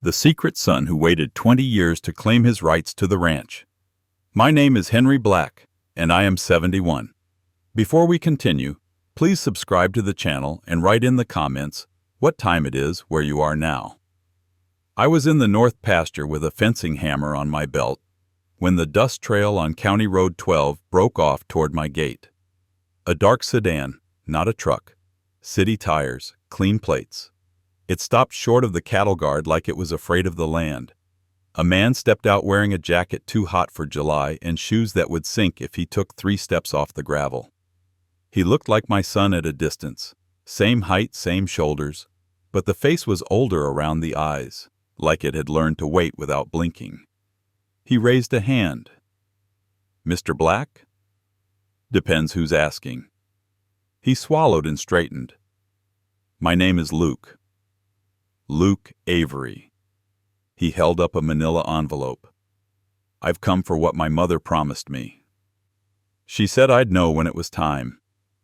the secret son who waited 20 years to claim his rights to the ranch. My name is Henry Black, and I am 71. Before we continue, please subscribe to the channel and write in the comments what time it is where you are now. I was in the north pasture with a fencing hammer on my belt when the dust trail on County Road 12 broke off toward my gate. A dark sedan, not a truck. City tires, clean plates. It stopped short of the cattle guard like it was afraid of the land. A man stepped out wearing a jacket too hot for July and shoes that would sink if he took 3 steps off the gravel. He looked like my son at a distance. Same height, same shoulders, but the face was older around the eyes, like it had learned to wait without blinking. He raised a hand. "Mr. Black?" "Depends who's asking." He swallowed and straightened. "My name is Luke. Luke Avery." He held up a manila envelope. "I've come for what my mother promised me. She said I'd know when it was time."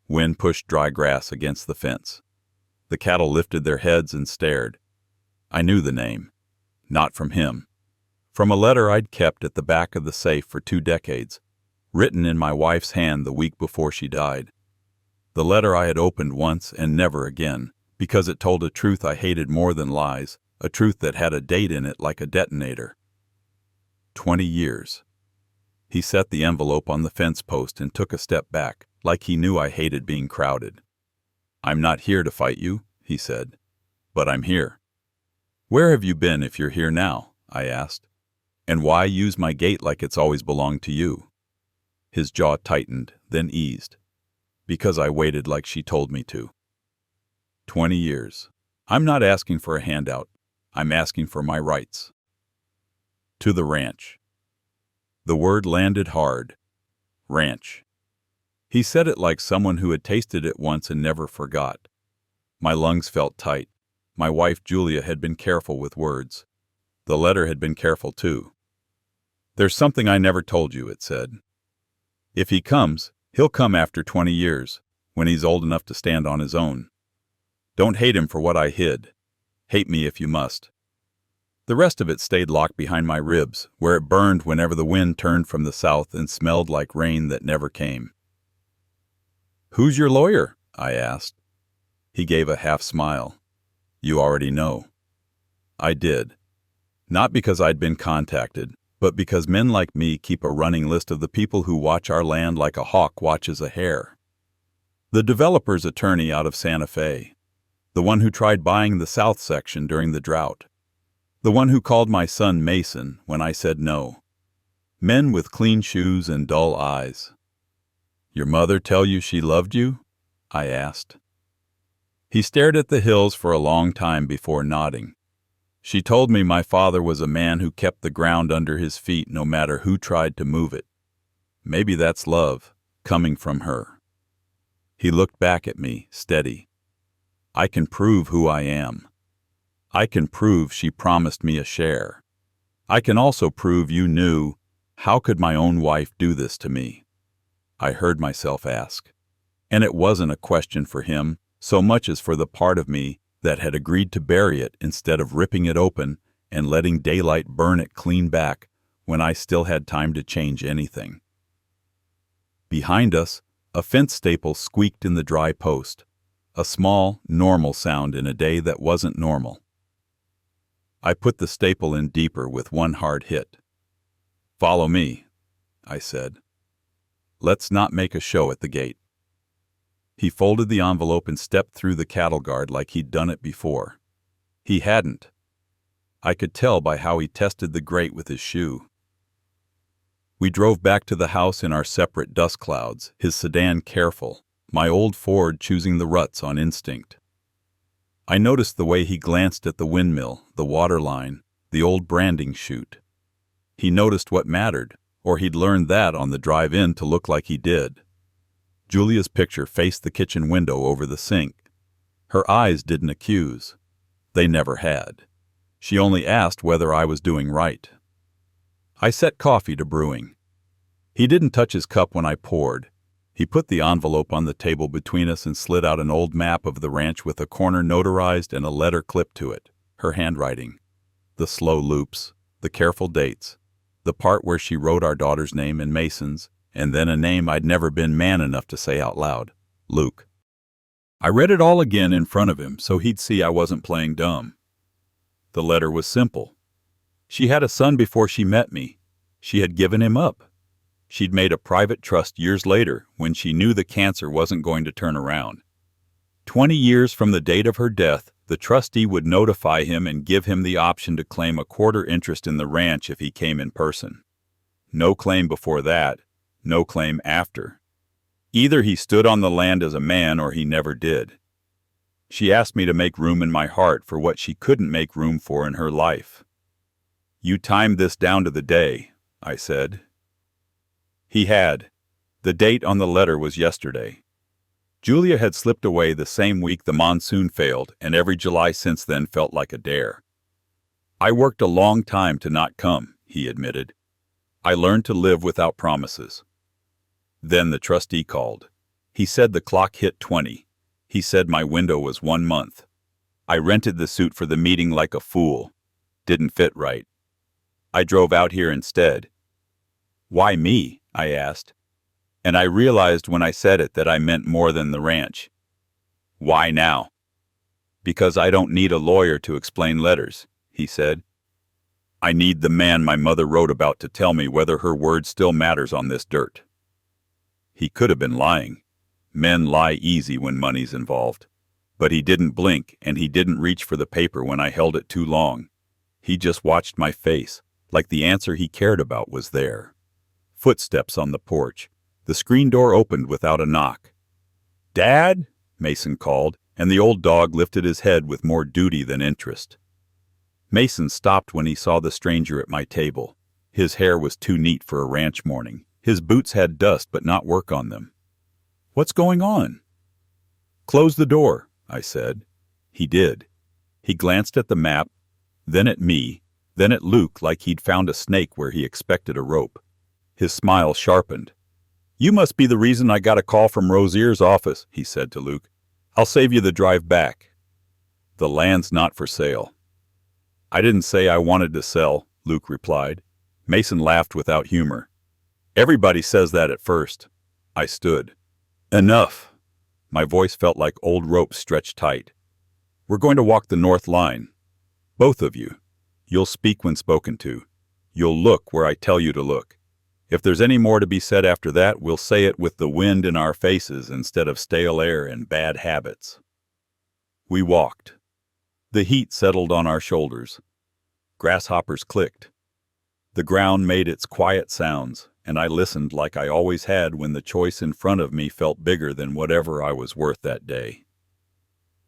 Wind pushed dry grass against the fence. The cattle lifted their heads and stared. I knew the name. Not from him. From a letter I'd kept at the back of the safe for 2 decades, written in my wife's hand the week before she died. The letter I had opened once and never again, because it told a truth I hated more than lies, a truth that had a date in it like a detonator. 20 years. He set the envelope on the fence post and took a step back, like he knew I hated being crowded. "I'm not here to fight you," he said, "but I'm here." "Where have you been if you're here now?" I asked. "And why use my gate like it's always belonged to you?" His jaw tightened, then eased. "Because I waited like she told me to." 20 years. I'm not asking for a handout. I'm asking for my rights. To the ranch. The word landed hard. Ranch. He said it like someone who had tasted it once and never forgot. My lungs felt tight. My wife Julia had been careful with words. The letter had been careful too. "There's something I never told you," it said. "If he comes, he'll come after 20 years, when he's old enough to stand on his own. Don't hate him for what I hid. Hate me if you must." The rest of it stayed locked behind my ribs, where it burned whenever the wind turned from the south and smelled like rain that never came. "Who's your lawyer?" I asked. He gave a half smile. "You already know." I did. Not because I'd been contacted, but because men like me keep a running list of the people who watch our land like a hawk watches a hare. The developer's attorney out of Santa Fe. The one who tried buying the south section during the drought. The one who called my son Mason when I said no. Men with clean shoes and dull eyes. "Your mother tell you she loved you?" I asked. He stared at the hills for a long time before nodding. "She told me my father was a man who kept the ground under his feet no matter who tried to move it. Maybe that's love, coming from her." He looked back at me, steady. "I can prove who I am. I can prove she promised me a share. I can also prove you knew. How could my own wife do this to me?" I heard myself ask. And it wasn't a question for him, so much as for the part of me that had agreed to bury it instead of ripping it open and letting daylight burn it clean back when I still had time to change anything. Behind us, a fence staple squeaked in the dry post, a small, normal sound in a day that wasn't normal. I put the staple in deeper with one hard hit. "Follow me," I said. "Let's not make a show at the gate." He folded the envelope and stepped through the cattle guard like he'd done it before. He hadn't. I could tell by how he tested the grate with his shoe. We drove back to the house in our separate dust clouds, his sedan careful, my old Ford choosing the ruts on instinct. I noticed the way he glanced at the windmill, the water line, the old branding chute. He noticed what mattered, or he'd learned that on the drive in to look like he did. Julia's picture faced the kitchen window over the sink. Her eyes didn't accuse. They never had. She only asked whether I was doing right. I set coffee to brewing. He didn't touch his cup when I poured. He put the envelope on the table between us and slid out an old map of the ranch with a corner notarized and a letter clipped to it, her handwriting. The slow loops, the careful dates, the part where she wrote our daughter's name in Mason's, and then a name I'd never been man enough to say out loud, Luke. I read it all again in front of him so he'd see I wasn't playing dumb. The letter was simple. She had a son before she met me. She had given him up. She'd made a private trust years later when she knew the cancer wasn't going to turn around. 20 years from the date of her death, the trustee would notify him and give him the option to claim a quarter interest in the ranch if he came in person. No claim before that, no claim after. Either he stood on the land as a man or he never did. She asked me to make room in my heart for what she couldn't make room for in her life. You timed this down to the day, I said. He had. The date on the letter was yesterday. Julia had slipped away the same week the monsoon failed, and every July since then felt like a dare. I worked a long time to not come, he admitted. I learned to live without promises. Then the trustee called. He said the clock hit 20. He said my window was 1 month. I rented the suit for the meeting like a fool. Didn't fit right. I drove out here instead. Why me? I asked. And I realized when I said it that I meant more than the ranch. Why now? Because I don't need a lawyer to explain letters, he said. I need the man my mother wrote about to tell me whether her word still matters on this dirt. He could have been lying. Men lie easy when money's involved. But he didn't blink, and he didn't reach for the paper when I held it too long. He just watched my face, like the answer he cared about was there. Footsteps on the porch. The screen door opened without a knock. "Dad?" Mason called, and the old dog lifted his head with more duty than interest. Mason stopped when he saw the stranger at my table. His hair was too neat for a ranch morning. His boots had dust but not work on them. "What's going on?" "Close the door," I said. He did. He glanced at the map, then at me, then at Luke like he'd found a snake where he expected a rope. His smile sharpened. "You must be the reason I got a call from Rozier's office," he said to Luke. "I'll save you the drive back." "The land's not for sale." "I didn't say I wanted to sell," Luke replied. Mason laughed without humor. "Everybody says that at first." I stood. "Enough." My voice felt like old rope stretched tight. "We're going to walk the north line. Both of you. You'll speak when spoken to. You'll look where I tell you to look. If there's any more to be said after that, we'll say it with the wind in our faces instead of stale air and bad habits." We walked. The heat settled on our shoulders. Grasshoppers clicked. The ground made its quiet sounds, and I listened like I always had when the choice in front of me felt bigger than whatever I was worth that day.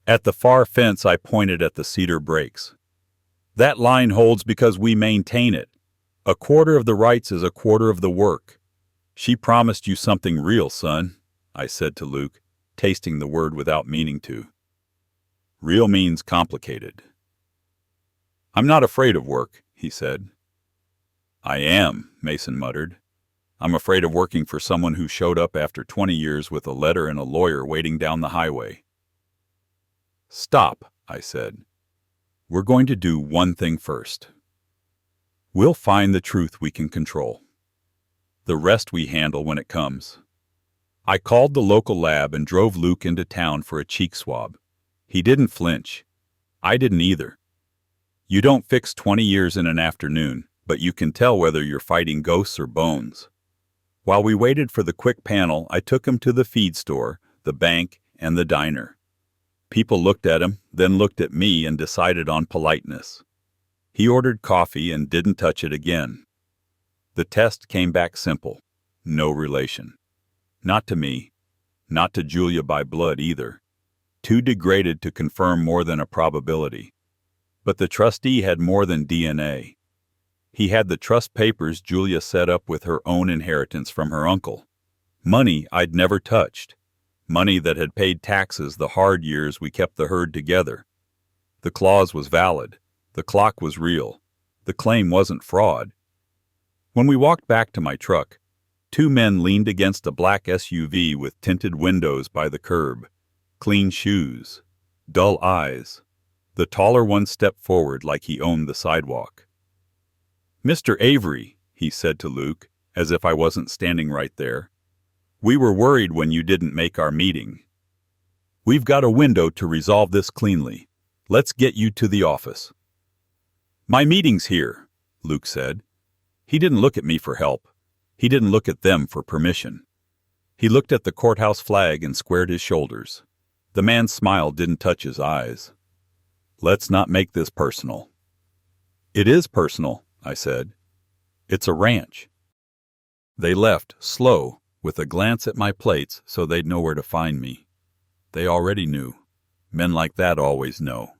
At the far fence, I pointed at the cedar breaks. "That line holds because we maintain it. A quarter of the rights is a quarter of the work. She promised you something real, son," I said to Luke, tasting the word without meaning to. "Real means complicated." "I'm not afraid of work," he said. "I am," Mason muttered. "I'm afraid of working for someone who showed up after 20 years with a letter and a lawyer waiting down the highway." "Stop," I said. "We're going to do one thing first. We'll find the truth we can control. The rest we handle when it comes." I called the local lab and drove Luke into town for a cheek swab. He didn't flinch. I didn't either. You don't fix 20 years in an afternoon, but you can tell whether you're fighting ghosts or bones. While we waited for the quick panel, I took him to the feed store, the bank, and the diner. People looked at him, then looked at me and decided on politeness. He ordered coffee and didn't touch it again. The test came back simple. No relation. Not to me. Not to Julia by blood either. Too degraded to confirm more than a probability. But the trustee had more than DNA. He had the trust papers Julia set up with her own inheritance from her uncle. Money I'd never touched. Money that had paid taxes the hard years we kept the herd together. The clause was valid. The clock was real. The claim wasn't fraud. When we walked back to my truck, 2 men leaned against a black SUV with tinted windows by the curb. Clean shoes. Dull eyes. The taller one stepped forward like he owned the sidewalk. "Mr. Avery," he said to Luke, as if I wasn't standing right there, "we were worried when you didn't make our meeting. We've got a window to resolve this cleanly. Let's get you to the office." "My meeting's here," Luke said. He didn't look at me for help. He didn't look at them for permission. He looked at the courthouse flag and squared his shoulders. The man's smile didn't touch his eyes. "Let's not make this personal." "It is personal," I said. "It's a ranch." They left, slow, with a glance at my plates so they'd know where to find me. They already knew. Men like that always know.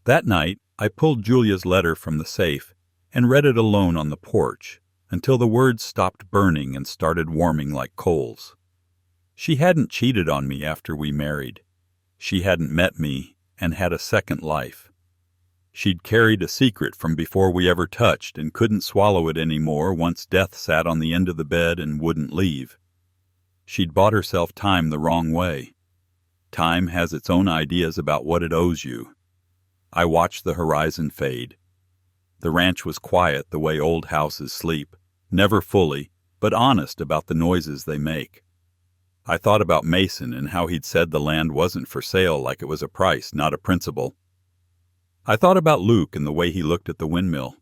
That night, I pulled Julia's letter from the safe and read it alone on the porch until the words stopped burning and started warming like coals. She hadn't cheated on me after we married. She hadn't met me and had a second life. She'd carried a secret from before we ever touched and couldn't swallow it anymore once death sat on the end of the bed and wouldn't leave. She'd bought herself time the wrong way. Time has its own ideas about what it owes you. I watched the horizon fade. The ranch was quiet the way old houses sleep, never fully, but honest about the noises they make. I thought about Mason and how he'd said the land wasn't for sale like it was a price, not a principle. I thought about Luke and the way he looked at the windmill.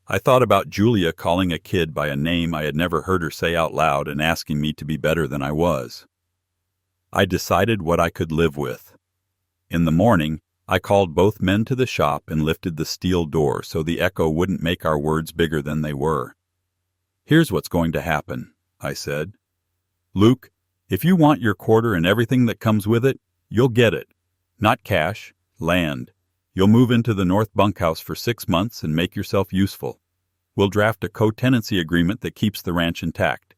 I thought about Julia calling a kid by a name I had never heard her say out loud and asking me to be better than I was. I decided what I could live with. In the morning, I called both men to the shop and lifted the steel door so the echo wouldn't make our words bigger than they were. "Here's what's going to happen," I said. "Luke, if you want your quarter and everything that comes with it, you'll get it. Not cash, land. You'll move into the north bunkhouse for 6 months and make yourself useful. We'll draft a co-tenancy agreement that keeps the ranch intact.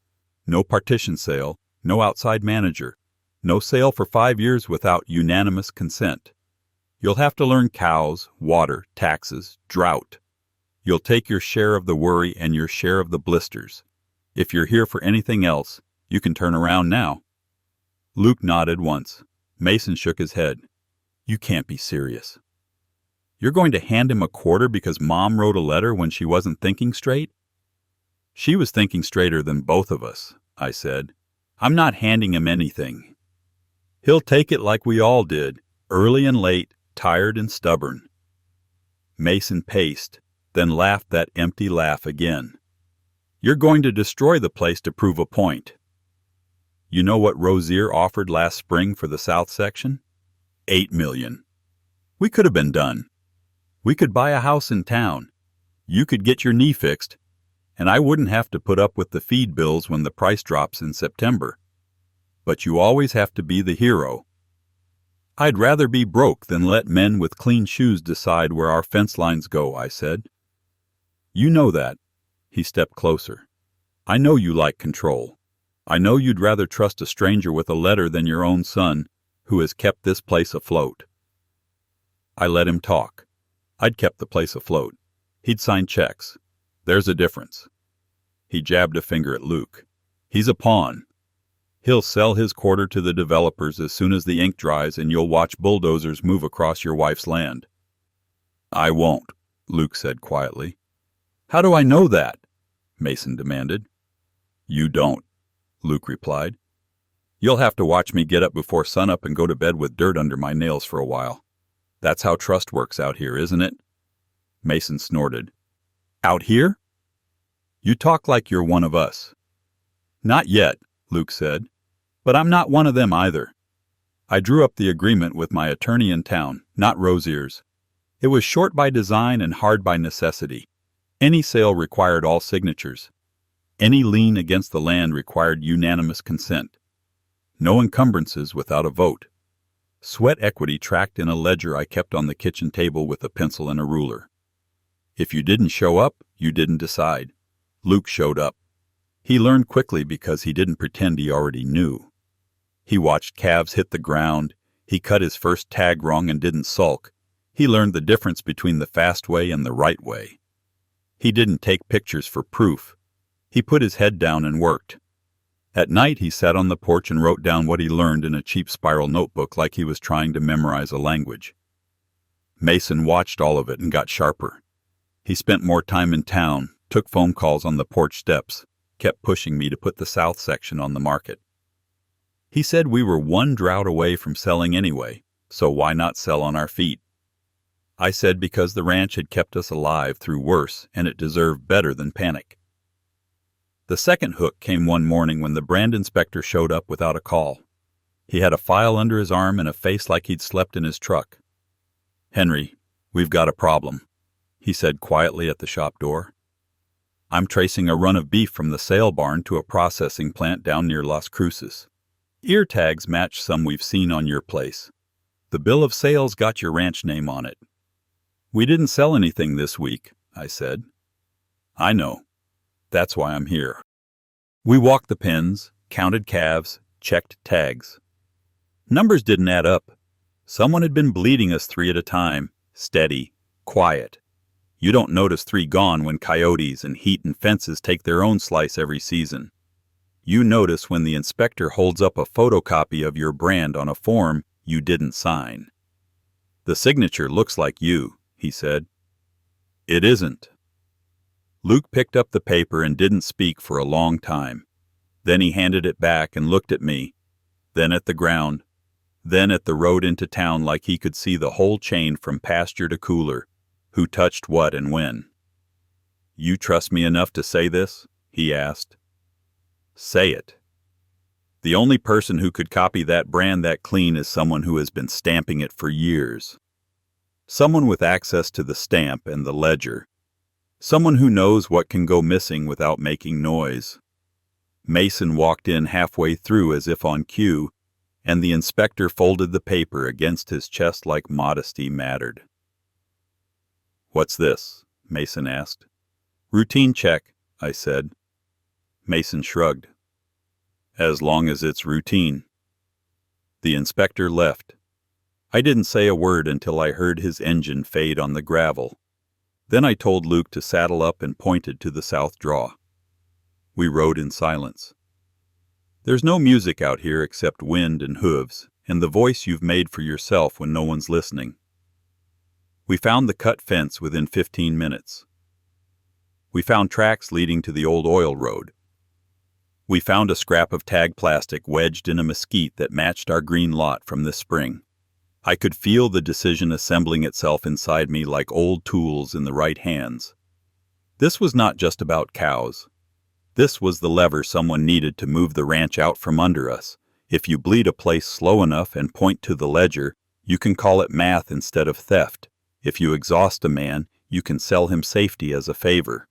No partition sale, no outside manager. No sale for 5 years without unanimous consent. You'll have to learn cows, water, taxes, drought. You'll take your share of the worry and your share of the blisters. If you're here for anything else, you can turn around now." Luke nodded once. Mason shook his head. "You can't be serious." "You're going to hand him a quarter because Mom wrote a letter when she wasn't thinking straight?" "She was thinking straighter than both of us," I said. "I'm not handing him anything. He'll take it like we all did, early and late, tired and stubborn." Mason paced, then laughed that empty laugh again. "You're going to destroy the place to prove a point." "You know what Rozier offered last spring for the south section? $8 million. We could have been done. We could buy a house in town. You could get your knee fixed, and I wouldn't have to put up with the feed bills when the price drops in September. But you always have to be the hero. I'd rather be broke than let men with clean shoes decide where our fence lines go," I said. "You know that." He stepped closer. "I know you like control. I know you'd rather trust a stranger with a letter than your own son, who has kept this place afloat." I let him talk. I'd kept the place afloat. He'd signed checks. There's a difference. He jabbed a finger at Luke. "He's a pawn. He'll sell his quarter to the developers as soon as the ink dries and you'll watch bulldozers move across your wife's land." "I won't," Luke said quietly. "How do I know that?" Mason demanded. "You don't," Luke replied. "You'll have to watch me get up before sunup and go to bed with dirt under my nails for a while. That's how trust works out here, isn't it?" Mason snorted. "Out here? You talk like you're one of us." "Not yet," Luke said. "But I'm not one of them either. I drew up the agreement with my attorney in town, not Rozier's. It was short by design and hard by necessity. Any sale required all signatures. Any lien against the land required unanimous consent. No encumbrances without a vote. Sweat equity tracked in a ledger I kept on the kitchen table with a pencil and a ruler. If you didn't show up, you didn't decide. Luke showed up. He learned quickly because he didn't pretend he already knew. He watched calves hit the ground. He cut his first tag wrong and didn't sulk. He learned the difference between the fast way and the right way. He didn't take pictures for proof. He put his head down and worked. At night he sat on the porch and wrote down what he learned in a cheap spiral notebook like he was trying to memorize a language. Mason watched all of it and got sharper. He spent more time in town, took phone calls on the porch steps, kept pushing me to put the south section on the market. He said we were one drought away from selling anyway, so why not sell on our feet? I said because the ranch had kept us alive through worse and it deserved better than panic. The second hook came one morning when the brand inspector showed up without a call. He had a file under his arm and a face like he'd slept in his truck. "Henry, we've got a problem," he said quietly at the shop door. "I'm tracing a run of beef from the sale barn to a processing plant down near Las Cruces. Ear tags match some we've seen on your place. The bill of sale's got your ranch name on it." "We didn't sell anything this week," I said. "I know. That's why I'm here." We walked the pens, counted calves, checked tags. Numbers didn't add up. Someone had been bleeding us 3 at a time, steady, quiet. You don't notice 3 gone when coyotes and heat and fences take their own slice every season. You notice when the inspector holds up a photocopy of your brand on a form you didn't sign. "The signature looks like you," he said. "It isn't." Luke picked up the paper and didn't speak for a long time. Then he handed it back and looked at me, then at the ground, then at the road into town like he could see the whole chain from pasture to cooler, who touched what and when. "You trust me enough to say this?" he asked. "Say it." The only person who could copy that brand that clean is someone who has been stamping it for years. Someone with access to the stamp and the ledger. Someone who knows what can go missing without making noise. Mason walked in halfway through as if on cue, and the inspector folded the paper against his chest like modesty mattered. "What's this?" Mason asked. "Routine check," I said. Mason shrugged. "As long as it's routine." The inspector left. I didn't say a word until I heard his engine fade on the gravel. Then I told Luke to saddle up and pointed to the south draw. We rode in silence. There's no music out here except wind and hooves, and the voice you've made for yourself when no one's listening. We found the cut fence within 15 minutes. We found tracks leading to the old oil road. We found a scrap of tag plastic wedged in a mesquite that matched our green lot from this spring. I could feel the decision assembling itself inside me like old tools in the right hands. This was not just about cows. This was the lever someone needed to move the ranch out from under us. If you bleed a place slow enough and point to the ledger, you can call it math instead of theft. If you exhaust a man, you can sell him safety as a favor.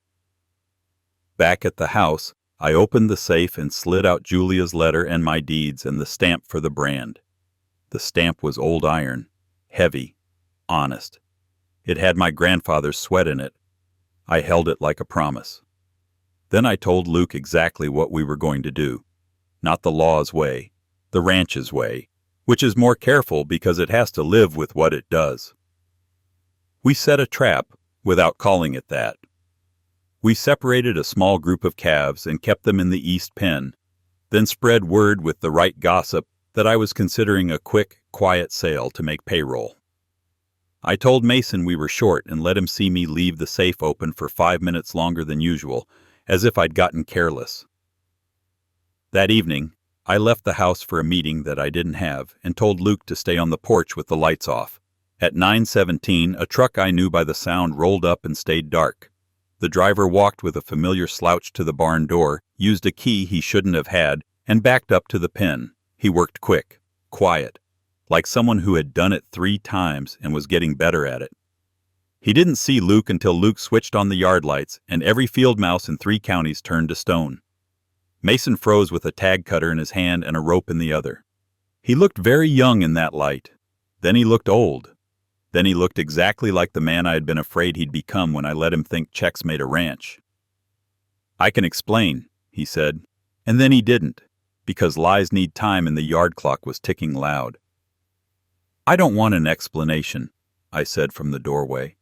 Back at the house, I opened the safe and slid out Julia's letter and my deeds and the stamp for the brand. The stamp was old iron, heavy, honest. It had my grandfather's sweat in it. I held it like a promise. Then I told Luke exactly what we were going to do. Not the law's way, the ranch's way, which is more careful because it has to live with what it does. We set a trap without calling it that. We separated a small group of calves and kept them in the east pen, then spread word with the right gossip that I was considering a quick, quiet sale to make payroll. I told Mason we were short and let him see me leave the safe open for 5 minutes longer than usual, as if I'd gotten careless. That evening, I left the house for a meeting that I didn't have and told Luke to stay on the porch with the lights off. At 9:17, a truck I knew by the sound rolled up and stayed dark. The driver walked with a familiar slouch to the barn door, used a key he shouldn't have had, and backed up to the pen. He worked quick, quiet, like someone who had done it 3 times and was getting better at it. He didn't see Luke until Luke switched on the yard lights, and every field mouse in 3 counties turned to stone. Mason froze with a tag cutter in his hand and a rope in the other. He looked very young in that light. Then he looked old. Then he looked exactly like the man I had been afraid he'd become when I let him think checks made a ranch. "I can explain," he said, and then he didn't, because lies need time and the yard clock was ticking loud. "I don't want an explanation," I said from the doorway.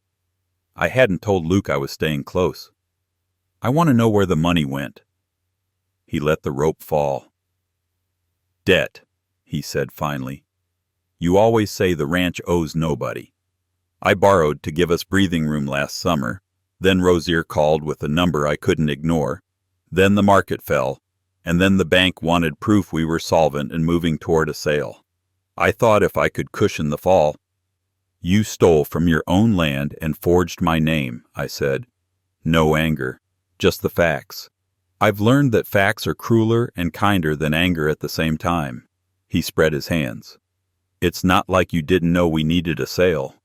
I hadn't told Luke I was staying close. "I want to know where the money went." He let the rope fall. "Debt," he said finally. "You always say the ranch owes nobody. I borrowed to give us breathing room last summer. Then Rosier called with a number I couldn't ignore. Then the market fell. And then the bank wanted proof we were solvent and moving toward a sale. I thought if I could cushion the fall. You stole from your own land and forged my name, I said. No anger, just the facts. I've learned that facts are crueler and kinder than anger at the same time. He spread his hands. It's not like you didn't know we needed a sale.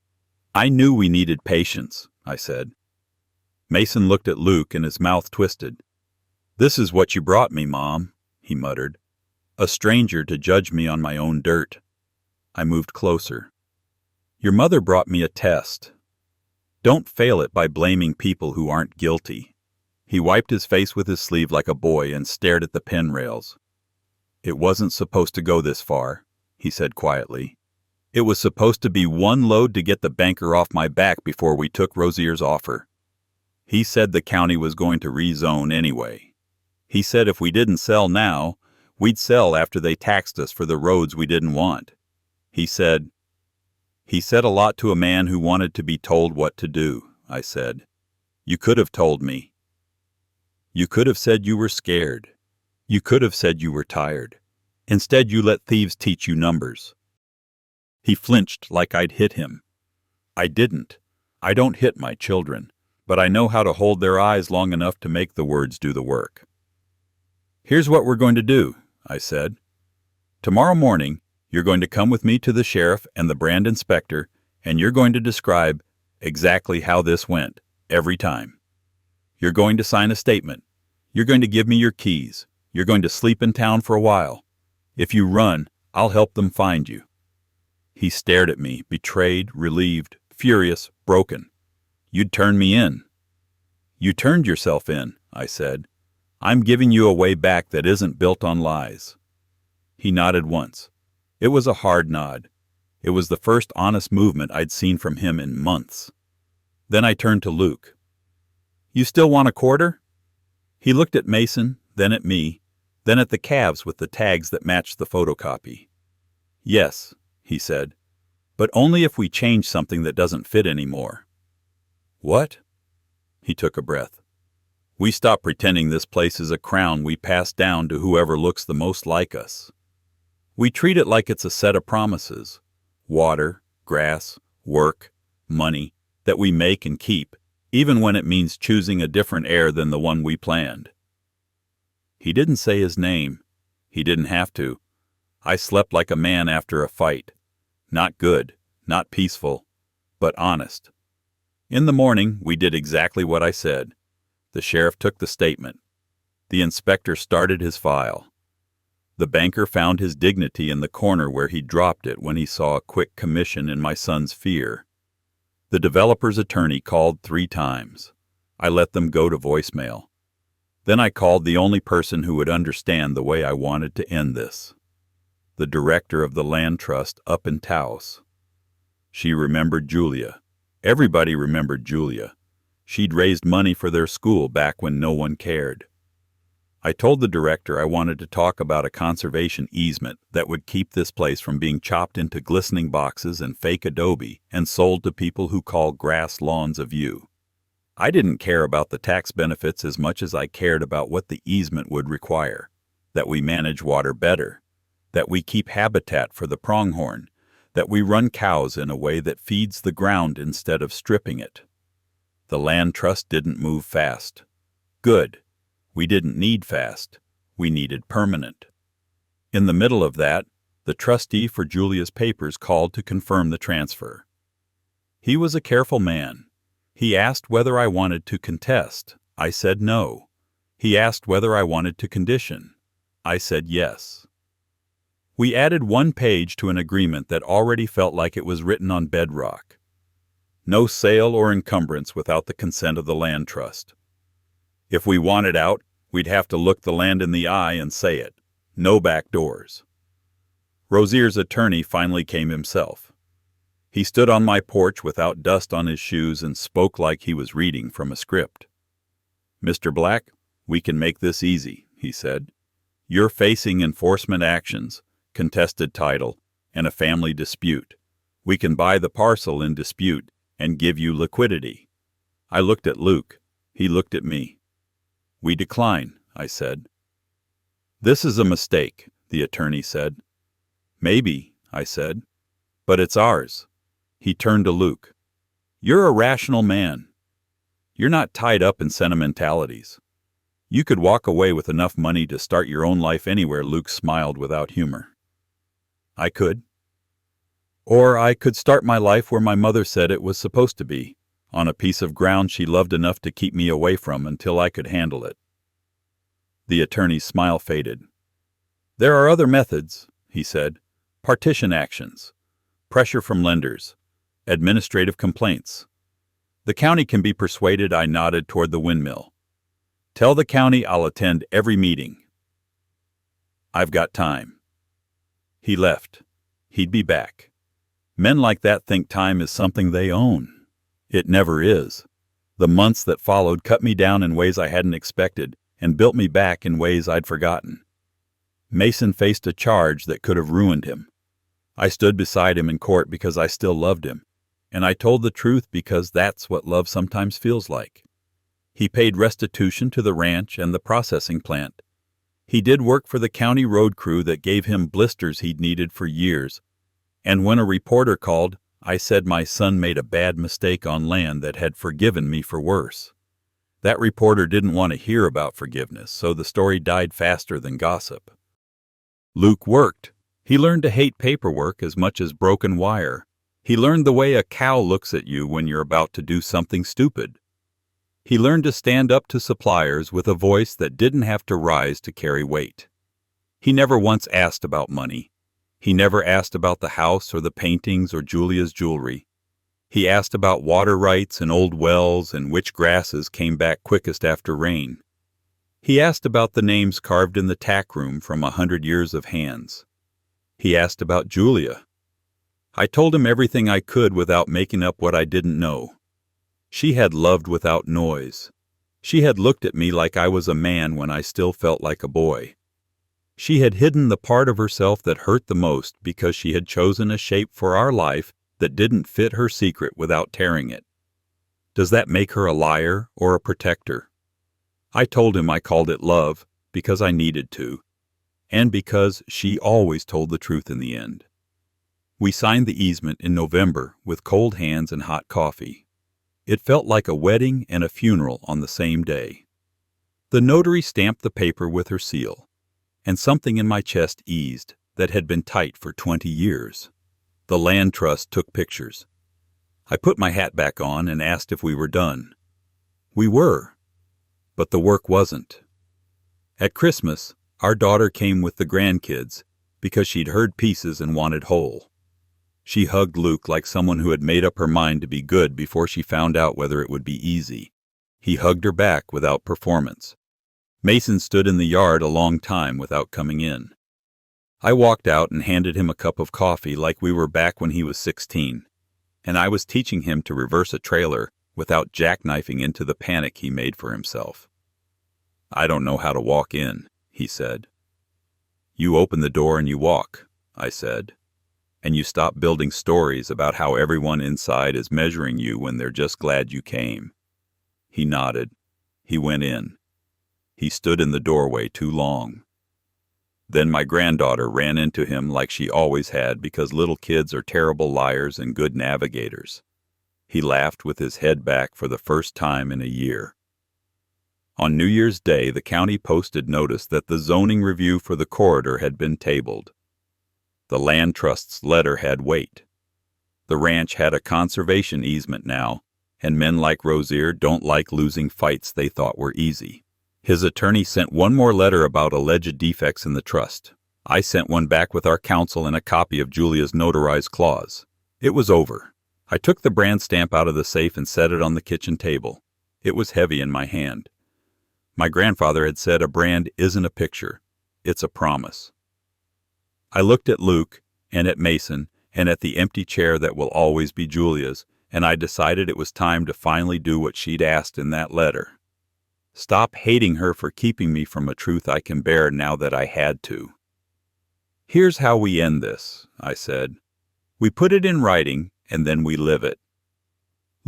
I knew we needed patience, I said. Mason looked at Luke and his mouth twisted. This is what you brought me, Mom, he muttered. A stranger to judge me on my own dirt. I moved closer. Your mother brought me a test. Don't fail it by blaming people who aren't guilty. He wiped his face with his sleeve like a boy and stared at the pen rails. It wasn't supposed to go this far, he said quietly. It was supposed to be one load to get the banker off my back before we took Rosier's offer. He said the county was going to rezone anyway. He said if we didn't sell now, we'd sell after they taxed us for the roads we didn't want. He said a lot to a man who wanted to be told what to do, I said. You could have told me. You could have said you were scared. You could have said you were tired. Instead, you let thieves teach you numbers. He flinched like I'd hit him. I didn't. I don't hit my children, but I know how to hold their eyes long enough to make the words do the work. Here's what we're going to do, I said. Tomorrow morning, you're going to come with me to the sheriff and the brand inspector, and you're going to describe exactly how this went, every time. You're going to sign a statement. You're going to give me your keys. You're going to sleep in town for a while. If you run, I'll help them find you. He stared at me, betrayed, relieved, furious, broken. You'd turn me in. You turned yourself in, I said. I'm giving you a way back that isn't built on lies. He nodded once. It was a hard nod. It was the first honest movement I'd seen from him in months. Then I turned to Luke. You still want a quarter? He looked at Mason, then at me, then at the calves with the tags that matched the photocopy. Yes, he said, but only if we change something that doesn't fit anymore. What? He took a breath. We stop pretending this place is a crown we pass down to whoever looks the most like us. We treat it like it's a set of promises, water, grass, work, money, that we make and keep, even when it means choosing a different heir than the one we planned. He didn't say his name. He didn't have to. I slept like a man after a fight. Not good, not peaceful, but honest. In the morning, we did exactly what I said. The sheriff took the statement. The inspector started his file. The banker found his dignity in the corner where he dropped it when he saw a quick commission in my son's fear. The developer's attorney called 3 times. I let them go to voicemail. Then I called the only person who would understand the way I wanted to end this. The director of the land trust up in Taos. She remembered Julia. Everybody remembered Julia. She'd raised money for their school back when no one cared. I told the director I wanted to talk about a conservation easement that would keep this place from being chopped into glistening boxes and fake adobe and sold to people who call grass lawns a view. I didn't care about the tax benefits as much as I cared about what the easement would require, that we manage water better, that we keep habitat for the pronghorn, that we run cows in a way that feeds the ground instead of stripping it. The land trust didn't move fast. Good. We didn't need fast. We needed permanent. In the middle of that, the trustee for Julia's papers called to confirm the transfer. He was a careful man. He asked whether I wanted to contest. I said no. He asked whether I wanted to condition. I said yes. We added 1 page to an agreement that already felt like it was written on bedrock. No sale or encumbrance without the consent of the land trust. If we wanted out, we'd have to look the land in the eye and say it. No back doors. Rosier's attorney finally came himself. He stood on my porch without dust on his shoes and spoke like he was reading from a script. Mr. Black, we can make this easy, he said. You're facing enforcement actions, contested title, and a family dispute. We can buy the parcel in dispute and give you liquidity. I looked at Luke. He looked at me. We decline, I said. This is a mistake, the attorney said. Maybe, I said, but it's ours. He turned to Luke. You're a rational man. You're not tied up in sentimentalities. You could walk away with enough money to start your own life anywhere. Luke smiled without humor. I could. Or I could start my life where my mother said it was supposed to be, on a piece of ground she loved enough to keep me away from until I could handle it. The attorney's smile faded. There are other methods, he said. Partition actions, pressure from lenders, administrative complaints. The county can be persuaded. I nodded toward the windmill. Tell the county I'll attend every meeting. I've got time. He left. He'd be back. Men like that think time is something they own. It never is. The months that followed cut me down in ways I hadn't expected and built me back in ways I'd forgotten. Mason faced a charge that could have ruined him. I stood beside him in court because I still loved him, and I told the truth because that's what love sometimes feels like. He paid restitution to the ranch and the processing plant. He did work for the county road crew that gave him blisters he'd needed for years. And when a reporter called, I said my son made a bad mistake on land that had forgiven me for worse. That reporter didn't want to hear about forgiveness, so the story died faster than gossip. Luke worked. He learned to hate paperwork as much as broken wire. He learned the way a cow looks at you when you're about to do something stupid. He learned to stand up to suppliers with a voice that didn't have to rise to carry weight. He never once asked about money. He never asked about the house or the paintings or Julia's jewelry. He asked about water rights and old wells and which grasses came back quickest after rain. He asked about the names carved in the tack room from 100 years of hands. He asked about Julia. I told him everything I could without making up what I didn't know. She had loved without noise. She had looked at me like I was a man when I still felt like a boy. She had hidden the part of herself that hurt the most because she had chosen a shape for our life that didn't fit her secret without tearing it. Does that make her a liar or a protector? I told him I called it love because I needed to, and because she always told the truth in the end. We signed the easement in November with cold hands and hot coffee. It felt like a wedding and a funeral on the same day. The notary stamped the paper with her seal, and something in my chest eased that had been tight for 20 years. The land trust took pictures. I put my hat back on and asked if we were done. We were, but the work wasn't. At Christmas, our daughter came with the grandkids because she'd heard pieces and wanted whole. She hugged Luke like someone who had made up her mind to be good before she found out whether it would be easy. He hugged her back without performance. Mason stood in the yard a long time without coming in. I walked out and handed him a cup of coffee like we were back when he was 16, and I was teaching him to reverse a trailer without jackknifing into the panic he made for himself. I don't know how to walk in, he said. You open the door and you walk, I said. And you stop building stories about how everyone inside is measuring you when they're just glad you came. He nodded. He went in. He stood in the doorway too long. Then my granddaughter ran into him like she always had because little kids are terrible liars and good navigators. He laughed with his head back for the first time in a year. On New Year's Day, the county posted notice that the zoning review for the corridor had been tabled. The land trust's letter had weight. The ranch had a conservation easement now, and men like Rozier don't like losing fights they thought were easy. His attorney sent one more letter about alleged defects in the trust. I sent one back with our counsel and a copy of Julia's notarized clause. It was over. I took the brand stamp out of the safe and set it on the kitchen table. It was heavy in my hand. My grandfather had said a brand isn't a picture, it's a promise. I looked at Luke, and at Mason, and at the empty chair that will always be Julia's, and I decided it was time to finally do what she'd asked in that letter. Stop hating her for keeping me from a truth I can bear now that I had to. Here's how we end this, I said. We put it in writing, and then we live it.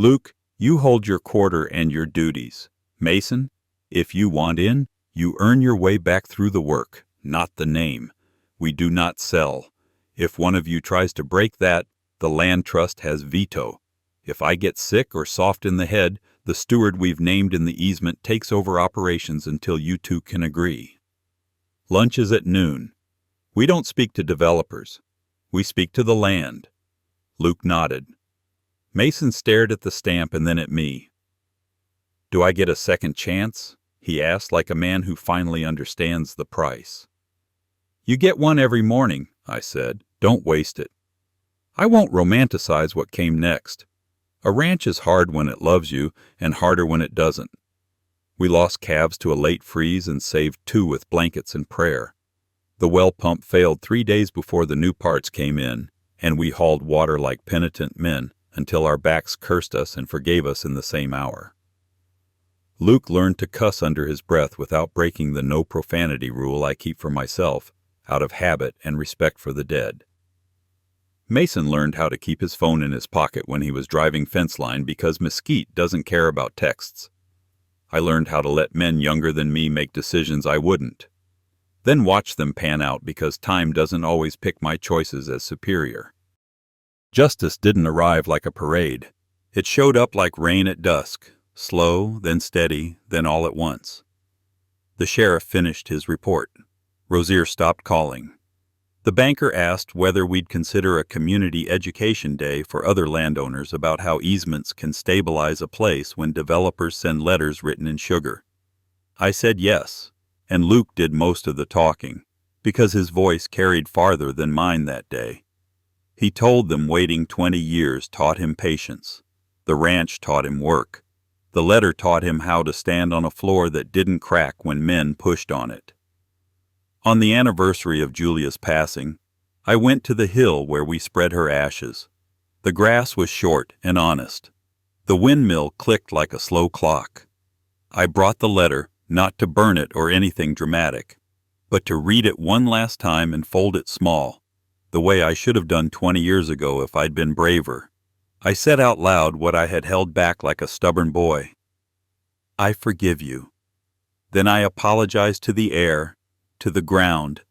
Luke, you hold your quarter and your duties. Mason, if you want in, you earn your way back through the work, not the name. We do not sell. If one of you tries to break that, the land trust has veto. If I get sick or soft in the head, the steward we've named in the easement takes over operations until you two can agree. Lunch is at noon. We don't speak to developers. We speak to the land. Luke nodded. Mason stared at the stamp and then at me. Do I get a second chance? He asked, like a man who finally understands the price. You get one every morning, I said. Don't waste it. I won't romanticize what came next. A ranch is hard when it loves you and harder when it doesn't. We lost calves to a late freeze and saved 2 with blankets and prayer. The well pump failed 3 days before the new parts came in, and we hauled water like penitent men until our backs cursed us and forgave us in the same hour. Luke learned to cuss under his breath without breaking the no profanity rule I keep for myself, out of habit and respect for the dead. Mason learned how to keep his phone in his pocket when he was driving fence line because Mesquite doesn't care about texts. I learned how to let men younger than me make decisions I wouldn't. Then watch them pan out because time doesn't always pick my choices as superior. Justice didn't arrive like a parade. It showed up like rain at dusk, slow, then steady, then all at once. The sheriff finished his report. Rozier stopped calling. The banker asked whether we'd consider a community education day for other landowners about how easements can stabilize a place when developers send letters written in sugar. I said yes, and Luke did most of the talking, because his voice carried farther than mine that day. He told them waiting 20 years taught him patience. The ranch taught him work. The letter taught him how to stand on a floor that didn't crack when men pushed on it. On the anniversary of Julia's passing, I went to the hill where we spread her ashes. The grass was short and honest. The windmill clicked like a slow clock. I brought the letter, not to burn it or anything dramatic, but to read it one last time and fold it small, the way I should have done 20 years ago if I'd been braver. I said out loud what I had held back like a stubborn boy. I forgive you. Then I apologized to the air, to the ground,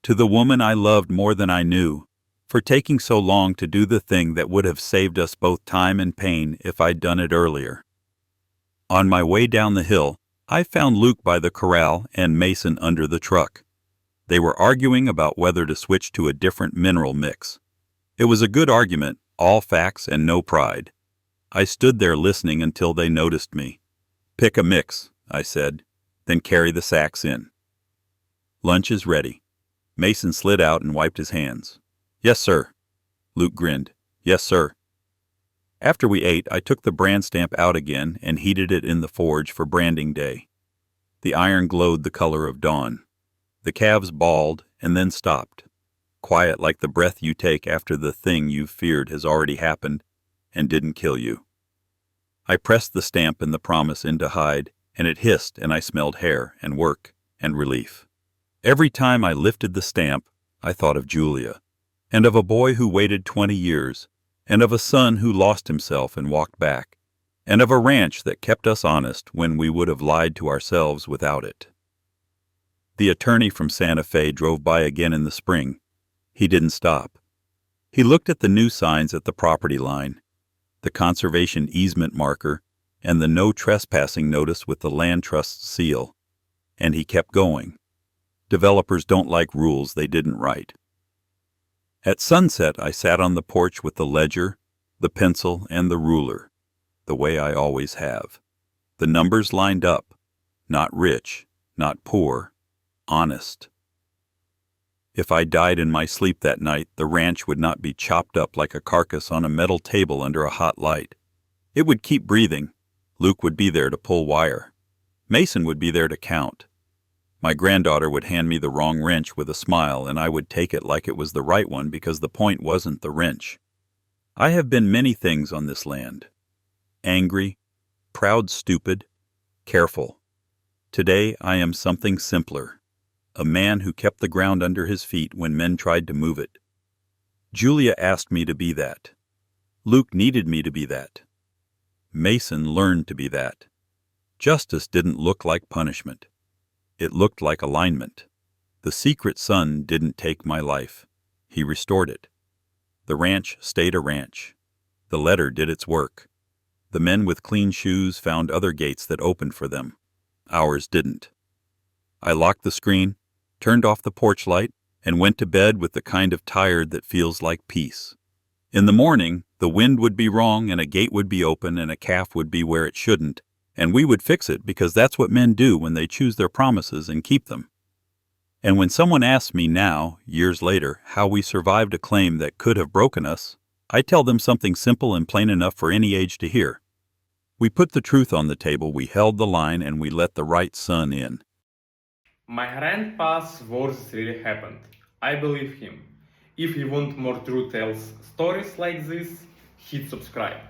to the woman I loved more than I knew, for taking so long to do the thing that would have saved us both time and pain if I'd done it earlier. On my way down the hill, I found Luke by the corral and Mason under the truck. They were arguing about whether to switch to a different mineral mix. It was a good argument, all facts and no pride. I stood there listening until they noticed me. Pick a mix, I said, then carry the sacks in. Lunch is ready. Mason slid out and wiped his hands. Yes, sir. Luke grinned. Yes, sir. After we ate, I took the brand stamp out again and heated it in the forge for branding day. The iron glowed the color of dawn. The calves bawled and then stopped, quiet like the breath you take after the thing you've feared has already happened and didn't kill you. I pressed the stamp and the promise into hide, and it hissed, and I smelled hair and work and relief. Every time I lifted the stamp, I thought of Julia, and of a boy who waited 20 years, and of a son who lost himself and walked back, and of a ranch that kept us honest when we would have lied to ourselves without it. The attorney from Santa Fe drove by again in the spring. He didn't stop. He looked at the new signs at the property line, the conservation easement marker, and the no trespassing notice with the land trust's seal, and he kept going. Developers don't like rules they didn't write. At sunset, I sat on the porch with the ledger, the pencil, and the ruler, the way I always have. The numbers lined up, not rich, not poor, honest. If I died in my sleep that night, the ranch would not be chopped up like a carcass on a metal table under a hot light. It would keep breathing. Luke would be there to pull wire. Mason would be there to count. My granddaughter would hand me the wrong wrench with a smile, and I would take it like it was the right one because the point wasn't the wrench. I have been many things on this land. Angry, proud, stupid, careful. Today I am something simpler. A man who kept the ground under his feet when men tried to move it. Julia asked me to be that. Luke needed me to be that. Mason learned to be that. Justice didn't look like punishment. It looked like alignment. The secret son didn't take my life. He restored it. The ranch stayed a ranch. The letter did its work. The men with clean shoes found other gates that opened for them. Ours didn't. I locked the screen, turned off the porch light, and went to bed with the kind of tired that feels like peace. In the morning, the wind would be wrong and a gate would be open and a calf would be where it shouldn't, and we would fix it because that's what men do when they choose their promises and keep them. And when someone asks me now, years later, how we survived a claim that could have broken us, I tell them something simple and plain enough for any age to hear. We put the truth on the table, we held the line, and we let the right son in. My grandpa's words really happened. I believe him. If you want more true tales stories like this, hit subscribe.